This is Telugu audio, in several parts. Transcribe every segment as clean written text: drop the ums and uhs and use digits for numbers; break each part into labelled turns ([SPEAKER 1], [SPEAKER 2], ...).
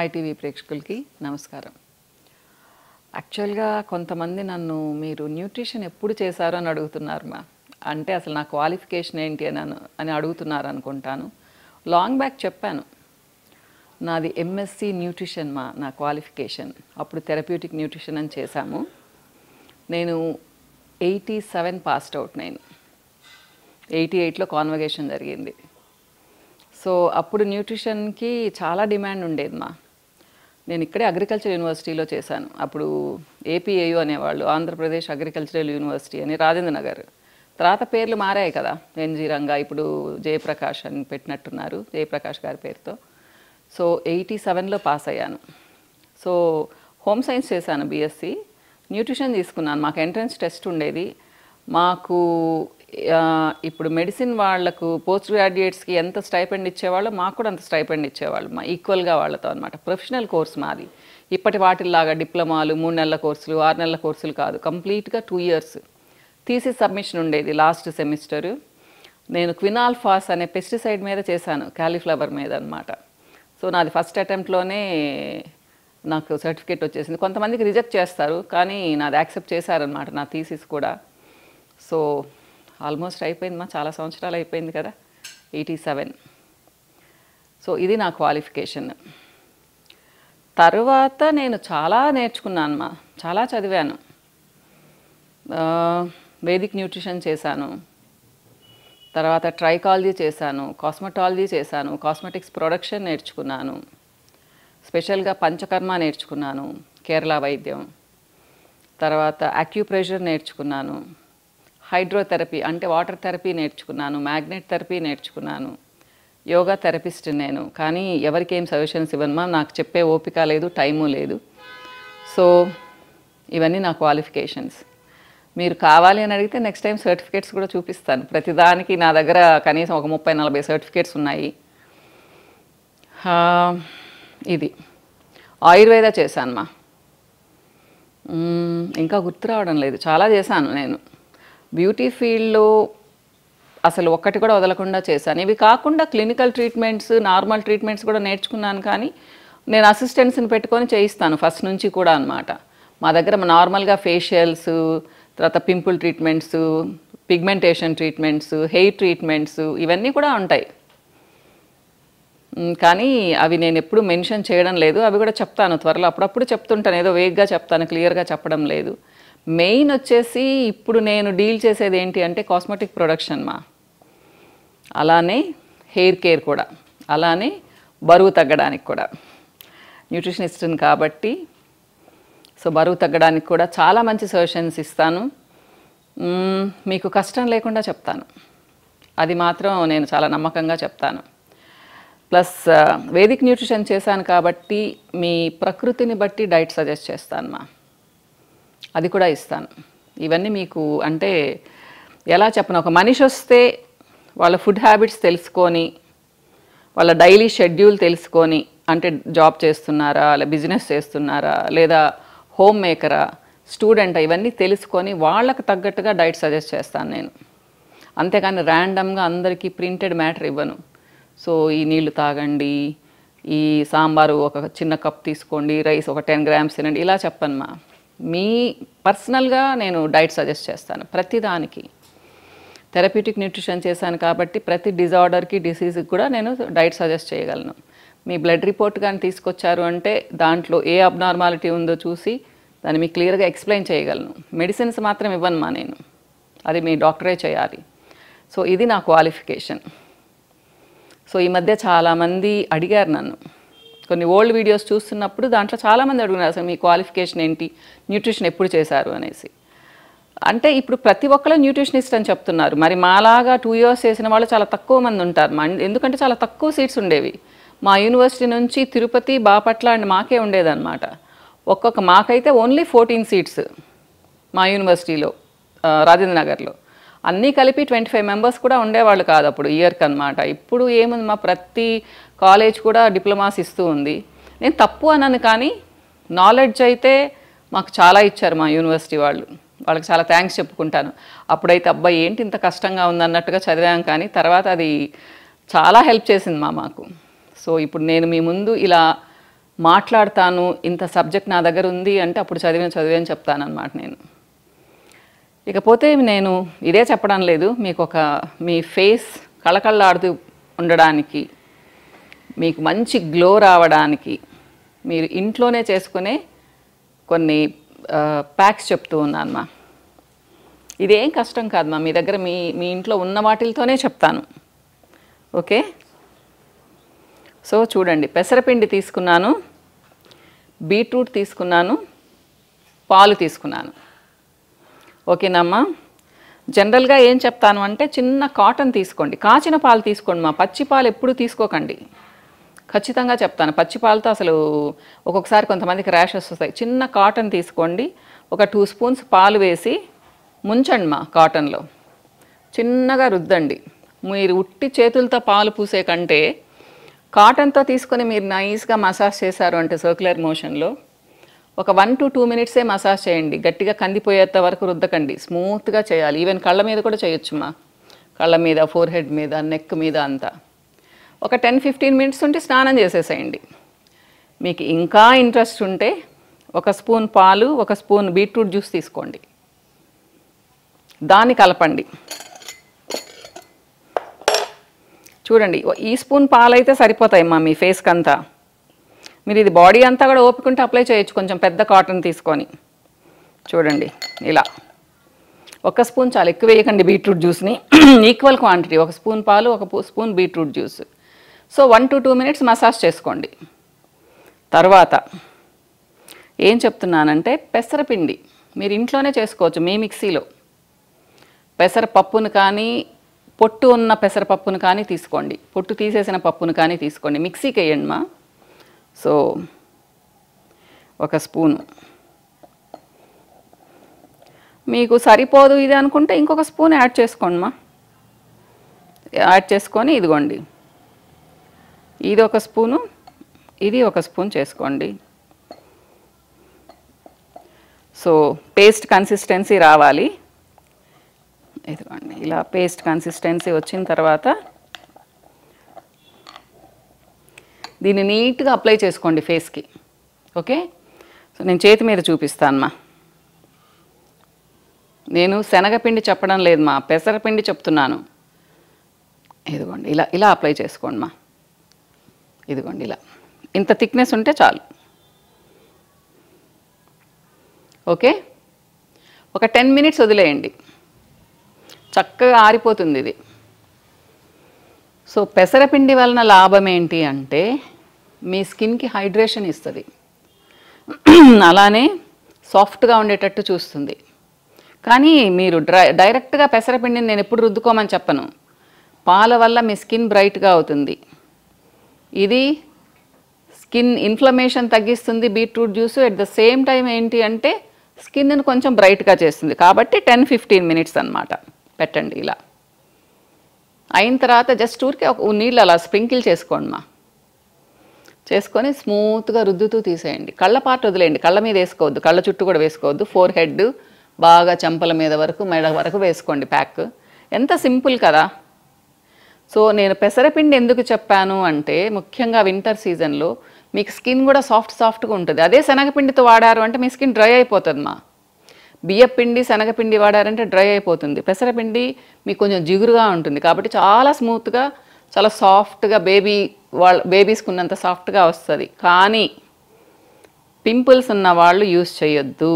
[SPEAKER 1] హాయ్ టీవీ ప్రేక్షకులకి నమస్కారం. యాక్చువల్గా కొంతమంది నన్ను మీరు న్యూట్రిషన్ ఎప్పుడు చేశారు అని అడుగుతున్నారు అంటే అసలు నా క్వాలిఫికేషన్ ఏంటి అని అడుగుతున్నారు అనుకుంటాను. లాంగ్ బ్యాక్ చెప్పాను, నాది ఎంఎస్సి న్యూట్రిషన్ నా క్వాలిఫికేషన్. అప్పుడు థెరప్యూటిక్ న్యూట్రిషన్ అని చేశాము. నేను 87 పాస్డ్ అవుట్. నేను 88లో కాన్వకేషన్ జరిగింది. సో అప్పుడు న్యూట్రిషన్కి చాలా డిమాండ్ ఉండేది నేను ఇక్కడే అగ్రికల్చర్ యూనివర్సిటీలో చేశాను. అప్పుడు ఏపీఏయు అనేవాళ్ళు, ఆంధ్రప్రదేశ్ అగ్రికల్చరల్ యూనివర్సిటీ అని, రాజేంద్ర నగర్. తర్వాత పేర్లు మారాయి కదా, ఎన్జీ రంగా, ఇప్పుడు జయప్రకాష్ అని పెట్టినట్టున్నారు, జయప్రకాష్ గారి పేరుతో. సో 87లో పాస్ అయ్యాను. సో హోమ్ సైన్స్ చేశాను, బీఎస్సీ. న్యూట్రిషన్ తీసుకున్నాను. మాకు ఎంట్రన్స్ టెస్ట్ ఉండేది. మాకు ఇప్పుడు మెడిసిన్ వాళ్లకు పోస్ట్ గ్రాడ్యుయేట్స్కి ఎంత స్టైపెండ్ ఇచ్చేవాళ్ళు, మాకు కూడా అంత స్టైపెండ్ ఇచ్చేవాళ్ళు, ఈక్వల్గా వాళ్ళతో అనమాట. ప్రొఫెషనల్ కోర్స్ మాది. ఇప్పటి వాటిల్లాగా డిప్లొమాలు 3 నెలల కోర్సులు 6 నెలల కోర్సులు కాదు, కంప్లీట్గా 2 ఇయర్స్. థీసిస్ సబ్మిషన్ ఉండేది లాస్ట్ సెమిస్టరు. నేను క్వినాల్ఫాస్ అనే పెస్టిసైడ్ మీద చేశాను, క్యాలీఫ్లవర్ మీద అనమాట. సో నాది ఫస్ట్ అటెంప్ట్లోనే నాకు సర్టిఫికేట్ వచ్చేసింది. కొంతమందికి రిజెక్ట్ చేస్తారు, కానీ నాది యాక్సెప్ట్ చేశారనమాట, నా థీసిస్ కూడా. సో ఆల్మోస్ట్ అయిపోయింది చాలా సంవత్సరాలు అయిపోయింది కదా, 87. సో ఇది నా క్వాలిఫికేషన్. తర్వాత నేను చాలా నేర్చుకున్నాను చాలా చదివాను. వేదిక్ న్యూట్రిషన్ చేశాను, తర్వాత ట్రైకాలజీ చేశాను, కాస్మెటాలజీ చేశాను, కాస్మెటిక్స్ ప్రొడక్షన్ నేర్చుకున్నాను, స్పెషల్గా పంచకర్మ నేర్చుకున్నాను, కేరళ వైద్యం. తర్వాత అక్యూప్రెషర్ నేర్చుకున్నాను, హైడ్రోథెరపీ అంటే వాటర్ థెరపీ నేర్చుకున్నాను, మ్యాగ్నెట్ థెరపీ నేర్చుకున్నాను, యోగా థెరపిస్ట్ నేను. కానీ ఎవరికి ఏం సజెషన్స్ ఇవ్వను నాకు చెప్పే ఓపిక లేదు, టైము లేదు. సో ఇవన్నీ నా క్వాలిఫికేషన్స్. మీరు కావాలి అని అడిగితే నెక్స్ట్ టైం సర్టిఫికేట్స్ కూడా చూపిస్తాను. ప్రతిదానికి నా దగ్గర కనీసం ఒక 30-40 సర్టిఫికేట్స్ ఉన్నాయి. ఇది ఆయుర్వేద చేశాను ఇంకా గుర్తు రావడం లేదు, చాలా చేశాను నేను. బ్యూటీ ఫీల్డ్లో అసలు ఒక్కటి కూడా వదలకుండా చేశాను. ఇవి కాకుండా క్లినికల్ ట్రీట్మెంట్స్, నార్మల్ ట్రీట్మెంట్స్ కూడా నేర్చుకున్నాను. కానీ నేను అసిస్టెంట్స్ని పెట్టుకొని చేయిస్తాను ఫస్ట్ నుంచి కూడా అనమాట. మా దగ్గర నార్మల్గా ఫేషియల్స్, తర్వాత pimple treatments, pigmentation treatments, hair treatments ఇవన్నీ కూడా ఉంటాయి. కానీ అవి నేను ఎప్పుడు మెన్షన్ చేయడం లేదు. అవి కూడా చెప్తాను త్వరలో, అప్పుడప్పుడు చెప్తుంటాను, ఏదో వేగ్గా చెప్తాను, క్లియర్గా చెప్పడం లేదు. మెయిన్ వచ్చేసి ఇప్పుడు నేను డీల్ చేసేది ఏంటి అంటే కాస్మెటిక్ ప్రొడక్షన్ అలానే హెయిర్ కేర్ కూడా, అలానే బరువు తగ్గడానికి కూడా. న్యూట్రిషనిస్ట్ని కాబట్టి సో బరువు తగ్గడానికి కూడా చాలా మంచి సజెషన్స్ ఇస్తాను. మీకు కష్టం లేకుండా చెప్తాను, అది మాత్రం నేను చాలా నమ్మకంగా చెప్తాను. ప్లస్ వేదిక్ న్యూట్రిషన్ చేశాను కాబట్టి మీ ప్రకృతిని బట్టి డైట్ సజెస్ట్ చేస్తాను అది కూడా ఇస్తాను. ఇవన్నీ మీకు అంటే ఎలా చెప్పను, ఒక మనిషి వస్తే వాళ్ళ ఫుడ్ హ్యాబిట్స్ తెలుసుకొని, వాళ్ళ డైలీ షెడ్యూల్ తెలుసుకొని, అంటే జాబ్ చేస్తున్నారా, లేదా బిజినెస్ చేస్తున్నారా, లేదా హోమ్ మేకరా, స్టూడెంటా, ఇవన్నీ తెలుసుకొని వాళ్ళకు తగ్గట్టుగా డైట్ సజెస్ట్ చేస్తాను నేను. అంతేకాని ర్యాండమ్గా అందరికీ ప్రింటెడ్ మ్యాటర్ ఇవ్వను. సో ఈ నీళ్లు తాగండి, ఈ సాంబారు ఒక చిన్న కప్ తీసుకోండి, రైస్ ఒక 10 గ్రామ్స్ తినండి, ఇలా చెప్పను మీ పర్సనల్గా నేను డైట్ సజెస్ట్ చేస్తాను ప్రతిదానికి. థెరప్యూటిక్ న్యూట్రిషన్ చేశాను కాబట్టి ప్రతి డిజార్డర్కి, డిసీజ్కి కూడా నేను డైట్ సజెస్ట్ చేయగలను. మీ బ్లడ్ రిపోర్ట్ కానీ తీసుకొచ్చారు అంటే దాంట్లో ఏ అబ్నార్మాలిటీ ఉందో చూసి దాన్ని మీకు క్లియర్గా ఎక్స్ప్లెయిన్ చేయగలను. మెడిసిన్స్ మాత్రం ఇవ్వను నేను, అది మీ డాక్టరే చేయాలి. సో ఇది నా క్వాలిఫికేషన్. సో ఈ మధ్య చాలామంది అడిగారు నన్ను, కొన్ని ఓల్డ్ వీడియోస్ చూస్తున్నప్పుడు దాంట్లో చాలామంది అడుగున్నారు అసలు మీ క్వాలిఫికేషన్ ఏంటి, న్యూట్రిషన్ ఎప్పుడు చేశారు అనేసి. అంటే ఇప్పుడు ప్రతి ఒక్కరు న్యూట్రిషనిస్ట్ అని చెప్తున్నారు. మరి మాలాగా 2 ఇయర్స్ చేసిన వాళ్ళు చాలా తక్కువ మంది ఉంటారు ఎందుకంటే చాలా తక్కువ సీట్స్ ఉండేవి. మా యూనివర్సిటీ నుంచి తిరుపతి, బాపట్ల అండ్ మాకే ఉండేదన్నమాట. మాకైతే ఓన్లీ 14 సీట్స్ మా యూనివర్సిటీలో, రాజేంద్ర నగర్లో. అన్నీ కలిపి 25 మెంబర్స్ కూడా ఉండేవాళ్ళు కాదు అప్పుడు ఇయర్కి అనమాట. ఇప్పుడు ఏముంది ప్రతి కాలేజ్ కూడా డిప్లొమాస్ ఇస్తూ ఉంది. నేను తప్పు అన్నాను, కానీ నాలెడ్జ్ అయితే మాకు చాలా ఇచ్చారు మా యూనివర్సిటీ వాళ్ళు. వాళ్ళకి చాలా థ్యాంక్స్ చెప్పుకుంటాను. అప్పుడైతే అబ్బాయి ఏంటి ఇంత కష్టంగా ఉందన్నట్టుగా చదివాం, కానీ తర్వాత అది చాలా హెల్ప్ చేసింది మాకు. సో ఇప్పుడు నేను మీ ముందు ఇలా మాట్లాడతాను, ఇంత సబ్జెక్ట్ నా దగ్గర ఉంది అంటే అప్పుడు చదివని చెప్తానన్నమాట నేను. ఇకపోతే నేను ఇదే చెప్పడం లేదు, మీకు మీ ఫేస్ కళకళలాడుతూ ఉండడానికి, మీకు మంచి గ్లో రావడానికి మీరు ఇంట్లోనే చేసుకునే కొన్ని ప్యాక్స్ చెప్తూ ఉన్నానమ్మా. ఇదేం కష్టం కాదమ్మా, మీ దగ్గర మీ ఇంట్లో ఉన్న వాటితోనే చెప్తాను. ఓకే, సో చూడండి, పెసరపిండి తీసుకున్నాను, బీట్రూట్ తీసుకున్నాను, పాలు తీసుకున్నాను. ఓకేనమ్మా. జనరల్గా ఏం చెప్తాను అంటే చిన్న కాటన్ తీసుకోండి, కాచిన పాలు తీసుకోండి మా, పచ్చి పాలు ఎప్పుడు తీసుకోకండి. ఖచ్చితంగా చెప్తాను, పచ్చి పాలతో అసలు ఒక్కొక్కసారి కొంతమందికి ర్యాషెస్ వస్తాయి. చిన్న కాటన్ తీసుకోండి, ఒక 2 స్పూన్స్ పాలు వేసి ముంచండి మా కాటన్లో, చిన్నగా రుద్దండి. మీరు ఉట్టి చేతులతో పాలు పూసే కంటే కాటన్తో తీసుకొని మీరు నైస్గా మసాజ్ చేశారు అంటే సర్క్యులర్ మోషన్లో ఒక 1 to 2 మినిట్సే మసాజ్ చేయండి. గట్టిగా కందిపోయేంత వరకు రుద్దకండి, స్మూత్గా చేయాలి. ఈవెన్ కళ్ళ మీద కూడా చేయొచ్చు మా, కళ్ళ మీద, ఫోర్హెడ్ మీద, నెక్ మీద అంతా. ఒక 10-15 మినిట్స్ ఉంటే స్నానం చేసేసేయండి. మీకు ఇంకా ఇంట్రెస్ట్ ఉంటే 1 స్పూన్ పాలు, 1 స్పూన్ బీట్రూట్ జ్యూస్ తీసుకోండి, దాన్ని కలపండి. చూడండి, ఈ స్పూన్ పాలు అయితే సరిపోతాయమ్మా మీ ఫేస్కి అంతా. మీరు ఇది బాడీ అంతా కూడా ఓపికంటే అప్లై చేయొచ్చు, కొంచెం పెద్ద కాటన్ తీసుకొని. చూడండి ఇలా 1 స్పూన్ చాలు, ఎక్కువ వేయకండి బీట్రూట్ జ్యూస్ని. ఈక్వల్ క్వాంటిటీ, 1 స్పూన్ పాలు, 1 spoon beetroot juice. So 1 to 2 minutes massage చేసుకోండి. తర్వాత ఏం చెప్తున్నానంటే పెసరపిండి మీరు ఇంట్లోనే చేసుకోవచ్చు, మీ మిక్సీలో. పెసరపప్పును కానీ, పొట్టు ఉన్న పెసరపప్పును కానీ తీసుకోండి, పొట్టు తీసేసిన పప్పును కానీ తీసుకోండి, మిక్సీకి వేయండి మా. సో 1 స్పూను, మీకు సరిపోదు ఇది అనుకుంటే ఇంకొక స్పూన్ యాడ్ చేసుకోండి మా. యాడ్ చేసుకొని ఇదిగోండి, ఇది 1 స్పూను, ఇది 1 స్పూన్ చేసుకోండి. సో పేస్ట్ కన్సిస్టెన్సీ రావాలి. ఇదిగోండి ఇలా పేస్ట్ కన్సిస్టెన్సీ వచ్చిన తర్వాత దీన్ని నీట్గా అప్లై చేసుకోండి ఫేస్కి. ఓకే, సో నేను చేతి మీద చూపిస్తాను మా. నేను శనగపిండి చెప్పడం లేదు మా, పెసరపిండి చెప్తున్నాను. ఇదిగోండి ఇలా అప్లై చేసుకోండి మా. ఇదిగోండి ఇలా, ఇంత థిక్నెస్ ఉంటే చాలు. ఓకే, ఒక 10 మినిట్స్ వదిలేయండి, చక్కగా ఆరిపోతుంది ఇది. సో పెసరపిండి వలన లాభం ఏంటి అంటే మీ స్కిన్కి హైడ్రేషన్ ఇస్తుంది, అలానే సాఫ్ట్గా ఉండేటట్టు చూస్తుంది. కానీ మీరు డైరెక్ట్గా పెసరపిండిని నేను ఎప్పుడు రుద్దుకోమని చెప్పను, పాల వల్ల మీ స్కిన్ బ్రైట్గా అవుతుంది. ఇది స్కిన్ ఇన్ఫ్లమేషన్ తగ్గిస్తుంది beetroot juice. At the same time ఏంటి అంటే స్కిన్ను కొంచెం బ్రైట్గా చేస్తుంది. కాబట్టి 10-15 మినిట్స్ అన్నమాట పెట్టండి. ఇలా అయిన తర్వాత జస్ట్ ఊరికే ఒక నీళ్ళు అలా స్ప్రింకిల్ చేసుకోండి మా. చేసుకొని స్మూత్గా రుద్దుతూ తీసేయండి. కళ్ళ పార్ట్ వదిలేయండి, కళ్ళ మీద వేసుకోవద్దు, కళ్ళ చుట్టూ కూడా వేసుకోవద్దు. ఫోర్ హెడ్ బాగా చెంపల మీద వరకు, మెడ వరకు వేసుకోండి ప్యాక్. ఎంత సింపుల్ కదా. సో నేను పెసరపిండి ఎందుకు చెప్పాను అంటే ముఖ్యంగా వింటర్ సీజన్లో మీకు స్కిన్ కూడా సాఫ్ట్గా ఉంటుంది. అదే శనగపిండితో వాడారు అంటే మీ స్కిన్ డ్రై అయిపోతుంది మా. బియ్యపిండి శనగపిండి వాడారంటే డ్రై అయిపోతుంది. పెసరపిండి మీకు కొంచెం జిగురుగా ఉంటుంది కాబట్టి చాలా స్మూత్గా, చాలా సాఫ్ట్గా, బేబీస్కి ఉన్నంత సాఫ్ట్గా వస్తుంది. కానీ పింపుల్స్ ఉన్న వాళ్ళు యూస్ చేయొద్దు.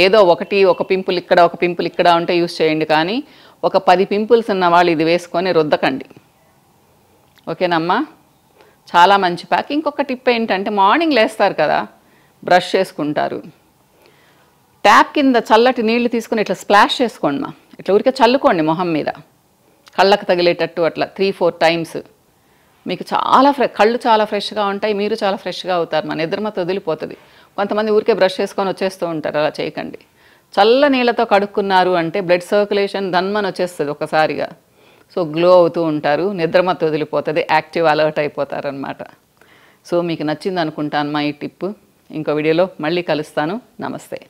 [SPEAKER 1] ఏదో ఒక పింపుల్ ఇక్కడ, ఒక పింపుల్ ఇక్కడ ఉంటే యూస్ చేయండి. కానీ ఒక 10 పింపుల్స్ ఉన్న వాళ్ళు ఇది వేసుకొని రుద్దకండి. ఓకేనమ్మా, చాలా మంచి ప్యాక్. ఇంకొక టిప్ ఏంటంటే మార్నింగ్ లేస్తారు కదా, బ్రష్ చేసుకుంటారు, ట్యాప్ కింద చల్లటి నీళ్లు తీసుకుని ఇట్లా స్ప్లాష్ చేసుకోండి మా. ఇట్లా ఊరికే చల్లుకోండి మొహం మీద, కళ్ళకు తగిలేటట్టు అట్లా 3-4 టైమ్స్. మీకు చాలా కళ్ళు చాలా ఫ్రెష్గా ఉంటాయి, మీరు చాలా ఫ్రెష్గా అవుతారు. మా నిద్రమత వదిలిపోతుంది. కొంతమంది ఊరికే బ్రష్ చేసుకొని వచ్చేస్తూ ఉంటారు, అలా చేయకండి. చల్ల నీళ్ళతో కడుక్కున్నారు అంటే బ్లడ్ సర్క్యులేషన్ ధన్మని వచ్చేస్తుంది ఒకసారిగా. సో గ్లో అవుతూ ఉంటారు, నిద్రమత వదిలిపోతుంది, యాక్టివ్ అలర్ట్ అయిపోతారనమాట. సో మీకు నచ్చింది అనుకుంటాను మా ఈ టిప్. ఇంకో వీడియోలో మళ్ళీ కలుస్తాను. నమస్తే.